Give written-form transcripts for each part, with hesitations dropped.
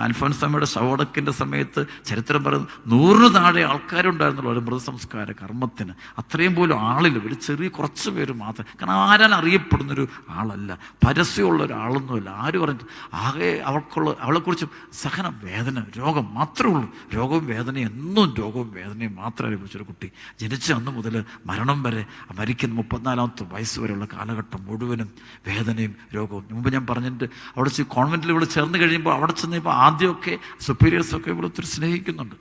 അൽഫോൻസാമ്മയുടെ ശവടക്കിൻ്റെ സമയത്ത് ചരിത്രം പറയുന്നത് 100 താഴെ ആൾക്കാരുണ്ടായിരുന്നുള്ളൂ ഒരു മൃതസംസ്കാര കർമ്മത്തിന്. അത്രയും പോലും ആളില്ല, ഒരു ചെറിയ കുറച്ച് പേര് മാത്രം. കാരണം ആരാൻ അറിയപ്പെടുന്നൊരു ആളല്ല, പരസ്യമുള്ള ഒരാളൊന്നുമല്ല. ആര് പറഞ്ഞു ആകെ അവളെക്കുറിച്ച് സഹനം, വേദന, രോഗം മാത്രമേ ഉള്ളൂ. രോഗവും വേദനയും, എന്നും രോഗവും വേദനയും മാത്രമേ അനുഭവിച്ചൊരു കുട്ടി. ജനിച്ച അന്ന് മുതൽ മരണം വരെ, മരിക്കുന്ന 34-ാമത്തെ വയസ്സ് വരെയുള്ള കാലഘട്ടം മുഴുവനും വേദനയും രോഗവും. മുമ്പ് ഞാൻ പറഞ്ഞിട്ട് അവിടെ കോൺവെൻറ്റിൽ ഇവിടെ ചേർന്ന് കഴിയുമ്പോൾ അവിടെ ചെന്നപ്പോൾ ആദ്യമൊക്കെ സുപ്പീരിയേഴ്സൊക്കെ ഇവിടെ ഒത്തിരി സ്നേഹിക്കുന്നുണ്ട്.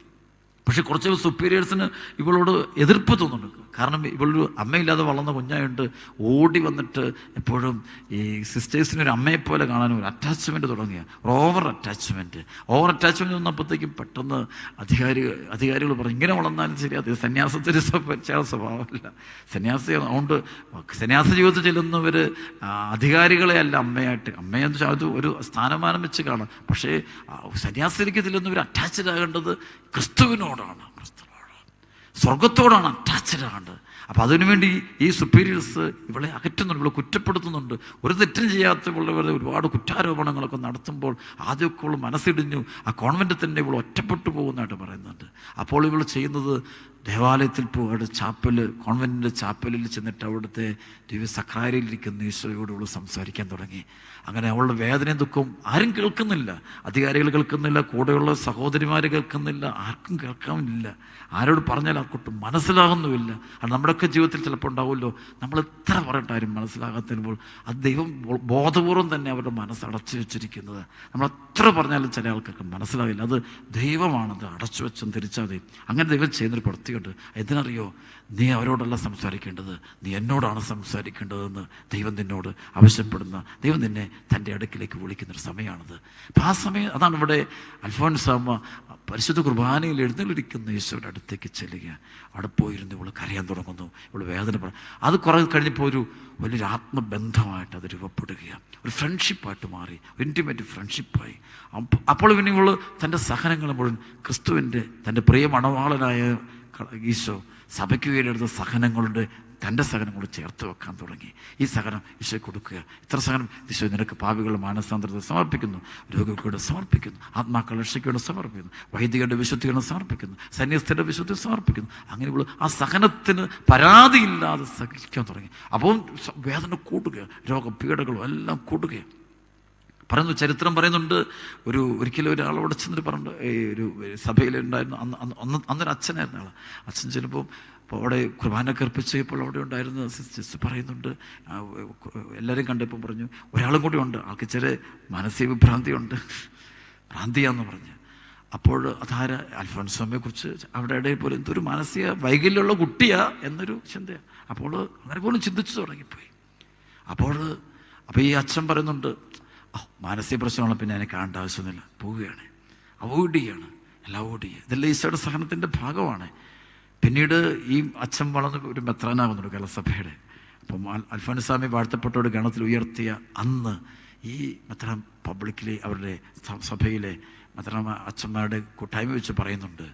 പക്ഷെ കുറച്ച് സുപ്പീരിയേഴ്സിന് ഇവളോട് എതിർപ്പ് തോന്നുന്നുണ്ട്. കാരണം ഇവളൊരു അമ്മയില്ലാതെ വളർന്ന കുഞ്ഞായിട്ട് ഓടി വന്നിട്ട് എപ്പോഴും ഈ സിസ്റ്റേഴ്സിനൊരു അമ്മയെപ്പോലെ കാണാനും ഒരു അറ്റാച്ച്മെൻറ്റ് തുടങ്ങിയ ഓവർ അറ്റാച്ച്മെൻറ്റ് വന്നപ്പോഴത്തേക്കും പെട്ടെന്ന് അധികാരികൾ പറഞ്ഞു ഇങ്ങനെ വളർന്നാലും ശരി, അത് സന്യാസത്തിന് ചില സ്വഭാവമല്ല. അതുകൊണ്ട് സന്യാസ ജീവിതത്തിൽ ചെല്ലുന്നവർ അധികാരികളെ അല്ല അമ്മയെന്ന് വെച്ചാൽ അത് ഒരു സ്ഥാനമാനം വെച്ച് കാണാം. പക്ഷേ സന്യാസിലേക്ക് ചെല്ലുന്നവർ അറ്റാച്ച്ഡ് ആകേണ്ടത് ക്രിസ്തുവിനോടാണ്, സ്വർഗത്തോടാണ് അറ്റാച്ച്ഡ് ആകേണ്ടത്. അപ്പം അതിനുവേണ്ടി ഈ സുപ്പീരിയേഴ്സ് ഇവളെ അകറ്റുന്നുണ്ട്, ഇവളെ കുറ്റപ്പെടുത്തുന്നുണ്ട്. ഒരു തെറ്റും ചെയ്യാത്ത ഇവളുടെ ഒരുപാട് കുറ്റാരോപണങ്ങളൊക്കെ നടത്തുമ്പോൾ ആദ്യമൊക്കെ ഇവൾ മനസ്സിടിഞ്ഞു. ആ കോൺവെൻറ്റിൽ തന്നെ ഇവൾ ഒറ്റപ്പെട്ടു പോകുന്നതായിട്ട് പറയുന്നുണ്ട്. അപ്പോൾ ഇവൾ ചെയ്യുന്നത് ദേവാലയത്തിൽ അവിടെ കോൺവെൻറ്റിൻ്റെ ചാപ്പലിൽ ചെന്നിട്ട് അവിടുത്തെ സക്രാരിയിലിരിക്കുന്ന ഈശോയോട് ഇവൾ സംസാരിക്കാൻ തുടങ്ങി. അങ്ങനെ അവളുടെ വേദനയും ദുഃഖവും ആരും കേൾക്കുന്നില്ല, അധികാരികൾ കേൾക്കുന്നില്ല, കൂടെയുള്ള സഹോദരിമാർ കേൾക്കുന്നില്ല, ആർക്കും കേൾക്കാനില്ല. ആരോട് പറഞ്ഞാൽ ആർക്കൊട്ടും മനസ്സിലാകുന്നുമില്ല. അത് നമ്മുടെയൊക്കെ ജീവിതത്തിൽ ചിലപ്പോൾ ഉണ്ടാവുമല്ലോ, നമ്മൾ എത്ര പറഞ്ഞിട്ടാരും മനസ്സിലാകാത്തപ്പോൾ അത് ദൈവം ബോധപൂർവം തന്നെ അവരുടെ മനസ്സ് അടച്ചു വെച്ചിരിക്കുന്നത്. നമ്മൾ എത്ര പറഞ്ഞാലും ചില ആൾക്കാർക്ക് മനസ്സിലാവില്ല. അത് ദൈവമാണത് അടച്ചു വെച്ചും തിരിച്ചാതെ. അങ്ങനെ ദൈവം ചെയ്യുന്നൊരു പ്രവൃത്തിയുണ്ട്. എന്തിനറിയോ? നീ അവരോടല്ല സംസാരിക്കേണ്ടത്, നീ എന്നോടാണ് സംസാരിക്കേണ്ടതെന്ന് ദൈവം നിന്നോട് ആവശ്യപ്പെടുന്ന, ദൈവം നിന്നെ തൻ്റെ അടുക്കിലേക്ക് വിളിക്കുന്നൊരു സമയമാണത്. അപ്പം ആ സമയം അതാണ് ഇവിടെ അൽഫോൻസാമ്മ പരിശുദ്ധ കുർബാനയിൽ എഴുന്നള്ളിരിക്കുന്ന ഈശോയുടെ അടുത്തേക്ക് ചെല്ലുക. അവിടെ പോയിരുന്ന് ഇവൾ കരയാൻ തുടങ്ങുന്നു, ഇവൾ വേദന അത് കുറേ കഴിഞ്ഞപ്പോൾ ഒരു വലിയൊരു ആത്മബന്ധമായിട്ട് അത് രൂപപ്പെടുകയാണ്, ഒരു ഫ്രണ്ട്ഷിപ്പായിട്ട് മാറി, ഇൻറ്റിമേറ്റ് ഫ്രണ്ട്ഷിപ്പായി. അപ്പോൾ പിന്നെ ഇവൾ തൻ്റെ സഹനങ്ങൾ മുഴുവൻ ക്രിസ്തുവിൻ്റെ, തൻ്റെ പ്രിയ മണവാളനായ ഈശോ സഭയ്ക്ക് വേണ്ടിയെടുത്ത സഹനങ്ങളുടെ തൻ്റെ സഹനങ്ങളോട് ചേർത്ത് വെക്കാൻ തുടങ്ങി. ഈ സഹനം ഈശോയ്ക്ക് കൊടുക്കുക. ഇത്ര സഹനം ഈശോ നിനക്ക് പാപികളുടെ മാനസാന്തരത്തെ സമർപ്പിക്കുന്നു, രോഗികളുടെ സമർപ്പിക്കുന്നു, ആത്മാക്കളുടെ രക്ഷയ്ക്കുവേണ്ടി സമർപ്പിക്കുന്നു, വൈദികരുടെ വിശുദ്ധികളെ സമർപ്പിക്കുന്നു, സന്യസ്തരുടെ വിശുദ്ധി സമർപ്പിക്കുന്നു. അങ്ങനെ ഇവൾ ആ സഹനത്തിന് പരാതിയില്ലാതെ സഹിക്കാൻ തുടങ്ങി. അപ്പോൾ വേദന കൂടുക, രോഗപീഠകളും എല്ലാം കൂടുകയാണ്. ചരിത്രം പറയുന്നുണ്ട്, ഒരിക്കലും ഒരാളോട് ചെന്നിട്ട് പറഞ്ഞു, ഒരു സഭയിലുണ്ടായിരുന്നു അന്നൊരു അച്ഛനായിരുന്നു ആൾ. അച്ഛൻ ചിലപ്പോൾ അപ്പോൾ അവിടെ കുർബാന കർപ്പിച്ചപ്പോൾ അവിടെ ഉണ്ടായിരുന്ന സിസ്റ്റേഴ്സ് പറയുന്നുണ്ട്, എല്ലാവരും കണ്ടപ്പോൾ പറഞ്ഞു ഒരാളും കൂടി ഉണ്ട്, ആൾക്ക് ചെറിയ മാനസിക വിഭ്രാന്തിയുണ്ട്, ഭ്രാന്തിയാന്ന് പറഞ്ഞു. അപ്പോൾ അതാര അൽഫോൻസാമ്മയെക്കുറിച്ച് അവിടെ ഇടയിൽ പോലും എന്തൊരു മാനസിക വൈകല്യമുള്ള കുട്ടിയാ എന്നൊരു ചിന്തയാണ്. അപ്പോൾ അങ്ങനെ പോലും ചിന്തിച്ചു തുടങ്ങിപ്പോയി. അപ്പോൾ ഈ അച്ഛൻ പറയുന്നുണ്ട്, മാനസിക പ്രശ്നമുള്ള പിന്നെ അതിനെ കാണേണ്ട ആവശ്യമൊന്നുമില്ല, പോവുകയാണ്, അവോയ്ഡ് ചെയ്യാണ്, എല്ലാം അവോയ്ഡ് ചെയ്യുക. ഇതെല്ലാം ഈശോയുടെ സഹനത്തിൻ്റെ ഭാഗമാണ്. പിന്നീട് ഈ അച്ഛൻ വളർന്ന് ഒരു മെത്രാനാകുന്നുണ്ട് കേരളസഭയുടെ. അപ്പം അൽഫോൻസാമ്മയെ വാഴ്ത്തപ്പെട്ടോട് ഗണത്തിൽ ഉയർത്തിയ അന്ന് ഈ മെത്രാൻ പബ്ലിക്കലി അവരുടെ സഭയിലെ മെത്രാൻ അച്ഛന്മാരുടെ കൂട്ടായ്മ വെച്ച് പറയുന്നുണ്ട്,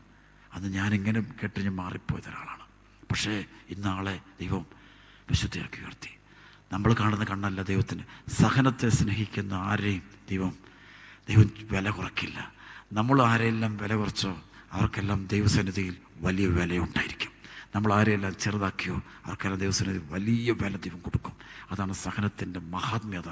അന്ന് ഞാനിങ്ങനെ കെട്ടിഞ്ഞ് മാറിപ്പോയത് ഒരാളാണ്, പക്ഷേ ഇന്നാളെ ദൈവം വിശുദ്ധിയാക്കി ഉയർത്തി. നമ്മൾ കാണുന്ന കണ്ണല്ല ദൈവത്തിന്. സഹനത്തെ സ്നേഹിക്കുന്ന ആരെയും ദൈവം വില കുറയ്ക്കില്ല. നമ്മൾ ആരെയെല്ലാം വില കുറച്ചോ അവർക്കെല്ലാം ദൈവസന്നിധിയിൽ വലിയ വിലയുണ്ടായിരിക്കും. നമ്മൾ ആരെയെല്ലാം ചെറുതാക്കിയോ അവർക്കെല്ലാം ദൈവസന്നിധിയിൽ വലിയ വില ദൈവം കൊടുക്കും. അതാണ് സഹനത്തിൻ്റെ മഹാത്മ്യത.